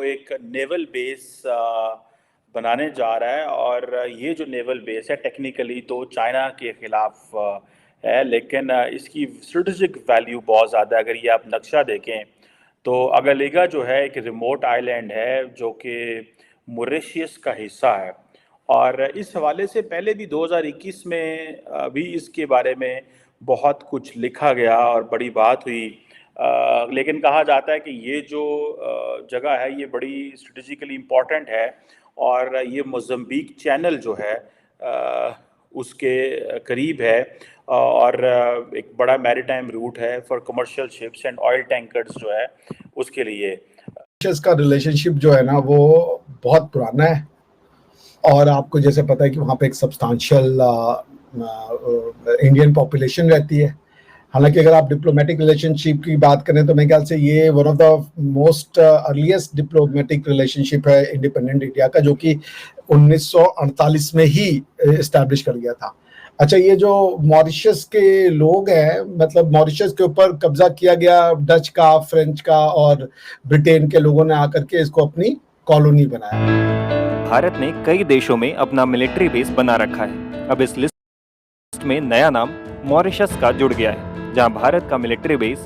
एक naval base बनाने जा रहा है। और ये जो नेवल बेस है टेक्निकली तो चाइना के खिलाफ है, लेकिन इसकी स्ट्रेटेजिक वैल्यू बहुत ज़्यादा है। अगर ये आप नक्शा देखें तो अगलिगा जो है एक रिमोट आइलैंड है जो कि मॉरिशस का हिस्सा है। और इस हवाले से पहले भी 2021 में भी इसके बारे में बहुत कुछ लिखा गया और बड़ी बात हुई। लेकिन कहा जाता है कि ये जो जगह है ये बड़ी स्ट्रेटेजिकली इम्पॉर्टेंट है और ये मोज़म्बिक चैनल जो है उसके करीब है और एक बड़ा मैरीटाइम रूट है for commercial ships and oil tankers जो है उसके लिए। का रिलेशनशिप जो है ना वो बहुत पुराना है और आपको जैसे पता है कि वहाँ पे एक सब्सटेंशियल इंडियन पॉपुलेशन रहती है। हालांकि अगर आप डिप्लोमेटिक रिलेशनशिप की बात करें तो मेरे ख्याल से ये one of the most earliest diplomatic relationship है इंडिपेंडेंट इंडिया का, जो कि 1948 में ही इस्टेब्लिश कर गया था। अच्छा, ये जो मॉरिशस के लोग हैं, मतलब मॉरिशस के ऊपर कब्जा किया गया डच का, फ्रेंच का और ब्रिटेन के लोगों ने आकर के इसको अपनी कॉलोनी बनाया। भारत ने कई देशों में अपना मिलिट्री बेस बना रखा है। अब इस लिस्ट में नया नाम मॉरिशस का जुड़ गया है, जहां भारत का मिलिट्री बेस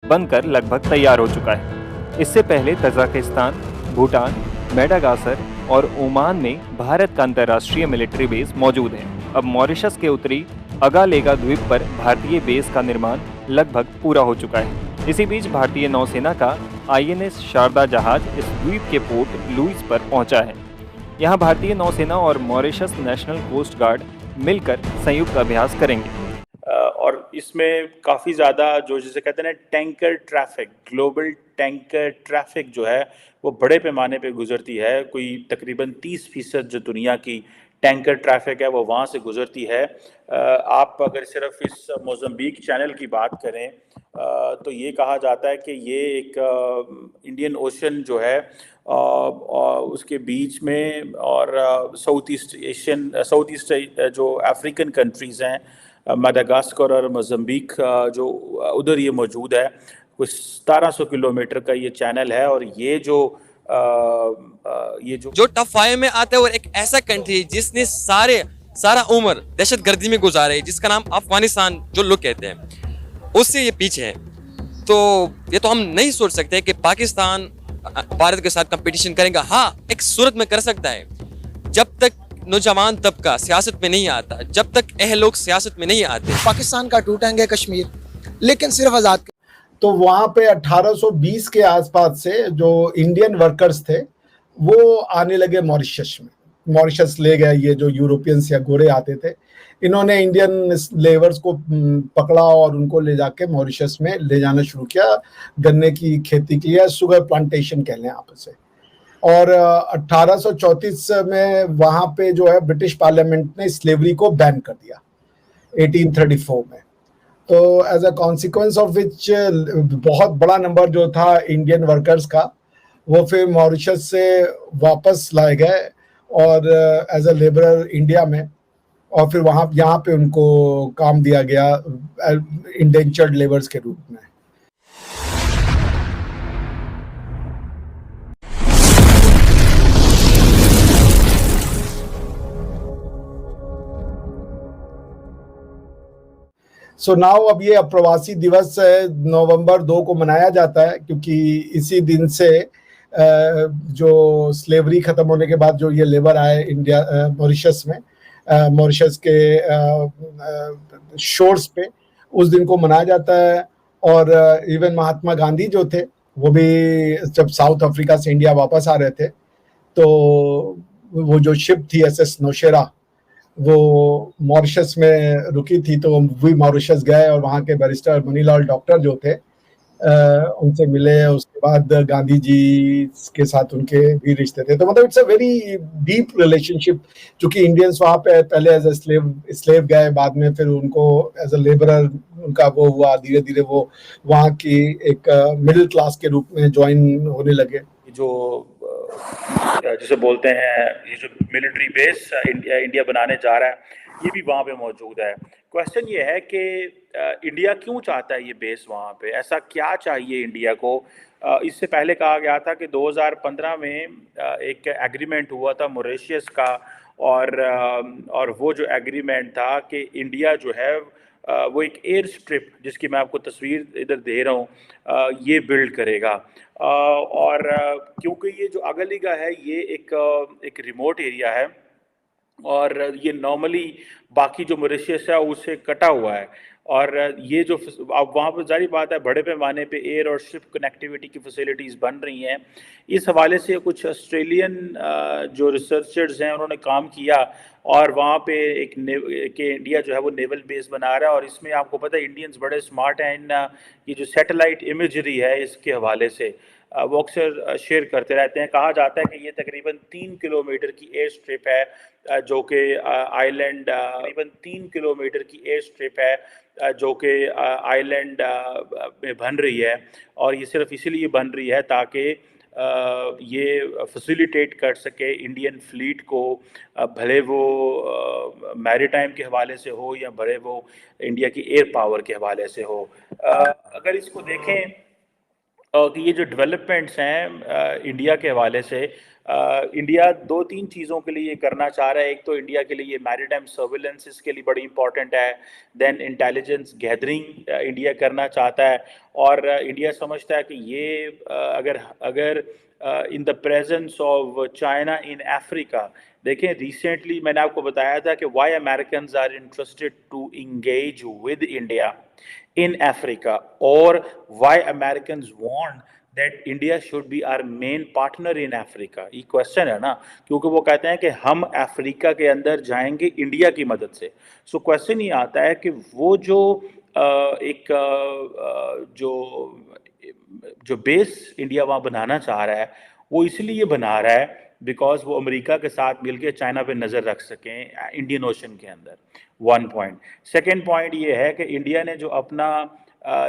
बनकर लगभग तैयार हो चुका है। इससे पहले तजाकिस्तान, भूटान, मेडागास्कर और ओमान में भारत का अंतर्राष्ट्रीय मिलिट्री बेस मौजूद है। अब मॉरिशस के उत्तरी अगालेगा द्वीप पर भारतीय बेस का निर्माण लगभग पूरा हो चुका है। इसी बीच भारतीय नौसेना का INS शारदा जहाज इस द्वीप के पोर्ट लुइस पर पहुंचा है। यहां भारतीय नौसेना और मॉरिशस नेशनल कोस्ट गार्ड मिलकर संयुक्त अभ्यास करेंगे। और इसमें काफ़ी ज़्यादा जो जिसे कहते हैं ना tanker traffic, global tanker traffic जो है वो बड़े पैमाने पे गुजरती है। कोई तकरीबन 30% जो दुनिया की टैंकर ट्रैफिक है वो वहाँ से गुजरती है। आप अगर सिर्फ इस मोज़म्बिक चैनल की बात करें तो ये कहा जाता है कि ये एक इंडियन ओशन जो है उसके बीच में और साउथ ईस्ट जो अफ्रीकन कंट्रीज़ हैं, मेडागास्कर और मोज़म्बिक जो उधर ये मौजूद है, कुछ 1700 किलोमीटर का ये चैनल है। और ये जो टॉप 5 में आता है और एक ऐसा कंट्री जिसने सारा उम्र दहशतगर्दी में गुजारे, जिसका नाम अफगानिस्तान जो लोग कहते हैं, उससे ये पीछे है। तो ये तो हम नहीं सोच सकते कि पाकिस्तान भारत के साथ कंपटीशन करेगा। हाँ, एक सूरत में कर सकता है, जब तक नौजवान तबका सियासत में नहीं आता, जब तक लोग सियासत में नहीं आते। पाकिस्तान का टूटेंगे कश्मीर, लेकिन सिर्फ आजाद। तो वहां पे 1820 के आसपास से जो इंडियन वर्कर्स थे वो आने लगे मॉरिशस में। मॉरिशस ले गए ये जो यूरोपियंस या गोरे आते थे, इन्होंने इंडियन लेबर्स को पकड़ा और उनको ले जाके मॉरिशस में ले जाना शुरू किया गन्ने की खेती के लिए, शुगर प्लांटेशन कह लें आप इसे। और 1834 में वहां पे जो है ब्रिटिश पार्लियामेंट ने स्लेवरी को बैन कर दिया 1834 में। तो as a consequence of which बहुत बड़ा नंबर जो था इंडियन वर्कर्स का वो फिर मॉरिशस से वापस लाए गए और एज अ लेबरर इंडिया में, और फिर वहाँ यहाँ पे उनको काम दिया गया इंडेंचर्ड लेबर्स के रूप में। सो नाउ अब ये अप्रवासी दिवस नवंबर 2 को मनाया जाता है, क्योंकि इसी दिन से जो स्लेवरी खत्म होने के बाद जो ये लेबर आए इंडिया मॉरिशस में, मॉरिशस के शोर्स पे, उस दिन को मनाया जाता है। और इवन महात्मा गांधी जो थे वो भी जब साउथ अफ्रीका से इंडिया वापस आ रहे थे तो वो जो शिप थी SS नौशेरा वो मॉरिशस में रुकी थी, तो वही मॉरिशस गए और वहाँ के बैरिस्टर मनीलाल डॉक्टर जो थे उनसे मिले। उसके बाद गांधी जी के साथ उनके भी रिश्ते थे। तो मतलब it's a very deep relationship, क्योंकि इंडियंस वहाँ पे पहले एज अ स्लेव गए, बाद में फिर उनको एज अ लेबरर उनका वो हुआ, धीरे धीरे वो वहाँ की एक मिडिल क्लास के रूप में ज्वाइन होने लगे। जो जिसे बोलते हैं ये जो मिलिट्री बेस इंडिया बनाने जा रहा है ये भी वहाँ पे मौजूद है। क्वेश्चन ये है कि इंडिया क्यों चाहता है ये बेस वहाँ पे, ऐसा क्या चाहिए इंडिया को इससे पहले कहा गया था कि 2015 में एक एग्रीमेंट हुआ था मॉरिशस का, और वो जो एग्रीमेंट था कि इंडिया जो है वो एक एयर स्ट्रिप, जिसकी मैं आपको तस्वीर इधर दे रहा हूँ, ये बिल्ड करेगा। और क्योंकि ये जो अगलिगा है ये एक रिमोट एरिया है, और ये नॉर्मली बाकी जो मॉरिशस है उससे कटा हुआ है, और ये जो अब वहाँ पर जारी बात है बड़े पैमाने पे एयर और शिप कनेक्टिविटी की फैसिलिटीज़ बन रही हैं। इस हवाले से कुछ ऑस्ट्रेलियन जो रिसर्चर्स हैं उन्होंने काम किया, और वहाँ पे कि इंडिया जो है वो नेवल बेस बना रहा है, और इसमें आपको पता है इंडियंस बड़े स्मार्ट हैं इन ये जो सैटेलाइट इमेजरी है इसके हवाले से वो अक्सर शेयर करते रहते हैं। कहा जाता है कि ये तकरीबन 3 किलोमीटर की एयर स्ट्रिप है जो कि आइलैंड तकरीबन 3 किलोमीटर की एयर स्ट्रिप है जो कि आइलैंड में बन रही है, और ये सिर्फ इसीलिए बन रही है ताकि ये फैसिलिटेट कर सके इंडियन फ्लीट को, भले वो मैरीटाइम के हवाले से हो या भले वो इंडिया की एयर पावर के हवाले से हो। अगर इसको देखें कि ये जो डेवलपमेंट्स हैं इंडिया के हवाले से, इंडिया 2-3 चीज़ों के लिए ये करना चाह रहा है। एक तो इंडिया के लिए ये मैरीटाइम सर्विलेंस इसके लिए बड़ी इंपॉर्टेंट है, देन इंटेलिजेंस गैदरिंग इंडिया करना चाहता है, और इंडिया समझता है कि ये अगर in the presence of China in Africa, देखें रिसेंटली मैंने आपको बताया था कि why Americans are interested to engage with India in Africa, or why Americans want that India should be our main partner in Africa। ये question है ना, क्योंकि वो कहते हैं कि हम अफ्रीका के अंदर जाएंगे इंडिया की मदद से। सो क्वेश्चन ये आता है कि वो जो जो बेस इंडिया वहाँ बनाना चाह रहा है वो इसलिए बना रहा है बिकॉज वो अमेरिका के साथ मिलकर चाइना पे नज़र रख सकें इंडियन ओशन के अंदर। 1 पॉइंट। सेकेंड पॉइंट ये है कि इंडिया ने जो अपना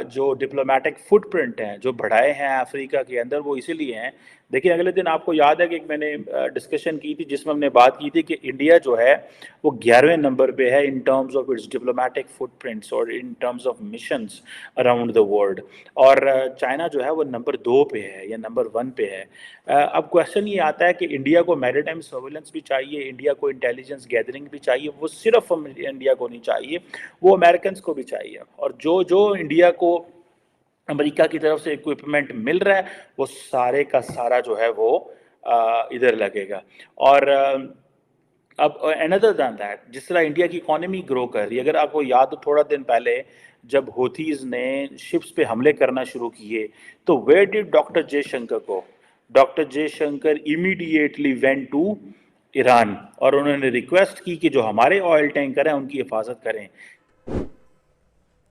जो डिप्लोमेटिक फुटप्रिंट हैं जो बढ़ाए हैं अफ्रीका के अंदर, वो इसीलिए हैं। देखिए अगले दिन आपको याद है कि मैंने डिस्कशन की थी जिसमें हमने बात की थी कि इंडिया जो है वो 11वें नंबर पे है in terms of its diplomatic footprints और in terms of missions around the world, और चाइना जो है वो नंबर 2 पे है या नंबर 1 पे है। अब क्वेश्चन ये आता है कि इंडिया को मैरीटाइम सर्विलेंस भी चाहिए, इंडिया को इंटेलिजेंस गैदरिंग भी चाहिए, वो सिर्फ इंडिया को नहीं चाहिए, वो अमेरिकन को भी चाहिए, और जो इंडिया को अमेरिका की तरफ से इक्विपमेंट मिल रहा है वो सारे का सारा जो है वो इधर लगेगा। और अब अनदर दैन दैट, जिस तरह इंडिया की इकोनॉमी ग्रो कर रही है, अगर आपको याद हो थोड़ा दिन पहले जब हूथीज ने शिप्स पे हमले करना शुरू किए तो वेयर डिड डॉक्टर जयशंकर को, doctor Jaishankar immediately went to Iran, और उन्होंने रिक्वेस्ट की कि जो हमारे ऑयल टैंकर हैं उनकी हिफाजत करें।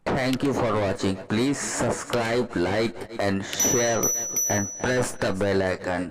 Thank you for watching. Please subscribe, like and share and press the bell icon.